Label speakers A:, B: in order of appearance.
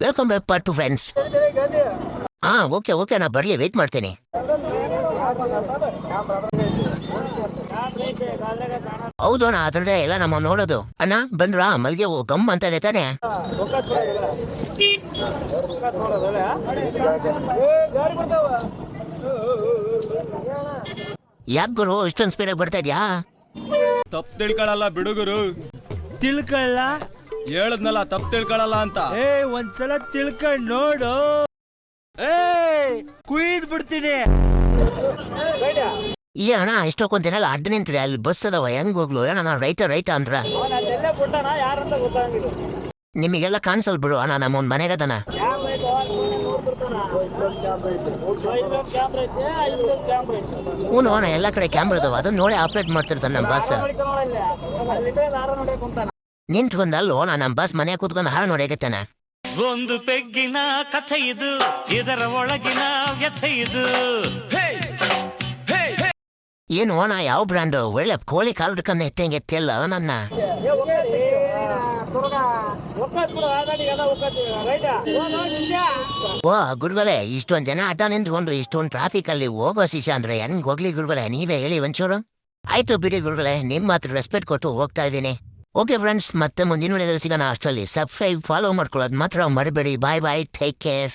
A: Welcome back part two friends. Okay ನಾ ಬರ್ಲಿ, wait ಮಾಡ್ತೀನಿ. ಹೌದು ಅಣ್ಣ, ಅದ್ರಲ್ಲೇ ಎಲ್ಲ ನಮ್ಮ ನೋಡೋದು. ಅಣ್ಣ ಬಂದ್ರಾ? ಮಲ್ಗೆ ಗಮ್ ಅಂತ ಇದೆ ತಾನೆ? ಯಾಕೆ ಗುರು ಇಷ್ಟೊಂದು ಸ್ಪೀಡಾಗಿ ಬರ್ತಾ ಇದ್ಯಾ?
B: ತಪ್ಪು ತಿಳ್ಕೊಳಲ್ಲ ಬಿಡುಗರು.
C: ತಿಳ್ಕೊಳ್ಳ
B: ಹೇಳದ್ನಲ್ಲ ತಪ್ಪು ತಿಳ್ಕೊಳಲ್ಲ ಅಂತ.
C: ಒಂದ್ಸಲ ತಿಳ್ಕೊಂಡ್ ನೋಡು. ಕುಯ್ದ್ ಬಿಡ್ತೀನಿ.
A: ಈ ಅಣ್ಣ ಇಷ್ಟೊಂದಿನಲ್ಲ ಅಡ್ಡ ನಿಂತ್ರಿ, ಅಲ್ಲಿ ಬಸ್ ಅದಾವ, ಹೆಂಗ್ ಹೋಗ್ಲು? ಅಣ್ಣ ರೈಟ ಅಂದ್ರ ನಿಮಗೆಲ್ಲ ಕಾಣಿಸಲ್ ಬಿಡು ಅಣ್ಣ, ನಮ್ಮ ಒಂದ್ ಮನೆಗದನ. ಹ್ಞೂ ಅಣ್ಣ, ಎಲ್ಲ ಕಡೆ ಕ್ಯಾಮ್ರಾ ಅದಾವ, ಅದನ್ನ ನೋಡಿ ಆಪರೇಟ್ ಮಾಡ್ತಿರ್ತಾನೆ ನಮ್ಮ ಬಾಸ್. ನಿಂತ್ಕೊಂಡಲ್ಲೋ ನಮ್ಮ ಬಾಸ್ ಮನೆ ಕೂತ್ಕೊಂಡು ಹಾಳು ನೋಡಕತ್ತಾನೆ.
D: ಒಂದು ಪೆಗ್ಗಿನ ಕಥೆ ಇದು, ಇದರ ಒಳಗಿನ ವ್ಯಥೆ ಇದು.
A: ಏನು ಅಣ್ಣ, ಯಾವ ಬ್ರ್ಯಾಂಡ್? ಒಳ್ಳೆ ಕೋಳಿ ಕಾಲು ಹಿಡ್ಕೊಂಡು ಎತ್ತಂಗೆ ಎತ್ತಿಲ್ಲ ನನ್ನ. ಓ ಗುರುಗಳೇ, ಇಷ್ಟೊಂದು ಜನ ಆಟ ನಿಂತ್ಕೊಂಡು ಇಷ್ಟೊಂದು ಟ್ರಾಫಿಕ್ ಅಲ್ಲಿ ಹೋಗೋ ಶಿಷ್ಯ ಅಂದ್ರೆ ಹೆಂಗ್ ಹೋಗ್ಲಿ ಗುರುಗಳೇ? ನೀವೇ ಹೇಳಿ ಒಂಚೂರು. ಆಯ್ತು ಬಿಡಿ ಗುರುಗಳೇ, ನಿಮ್ ಮಾತ್ರ ರೆಸ್ಪೆಕ್ಟ್ ಕೊಟ್ಟು ಹೋಗ್ತಾ ಇದ್ದೀನಿ. ಓಕೆ ಫ್ರೆಂಡ್ಸ್, ಮತ್ತೆ ಮುಂದಿನ ವಿಡಿಯೋದಲ್ಲಿ ಸಿಗೋಣ. ಅಷ್ಟರಲ್ಲಿ ಸಬ್ಸ್ಕ್ರೈಬ್, ಫಾಲೋ ಮಾಡ್ಕೊಳ್ಳೋದು ಮಾತ್ರ ಮರಿಬೇಡಿ. ಬಾಯ್, ಟೇಕ್ ಕೇರ್.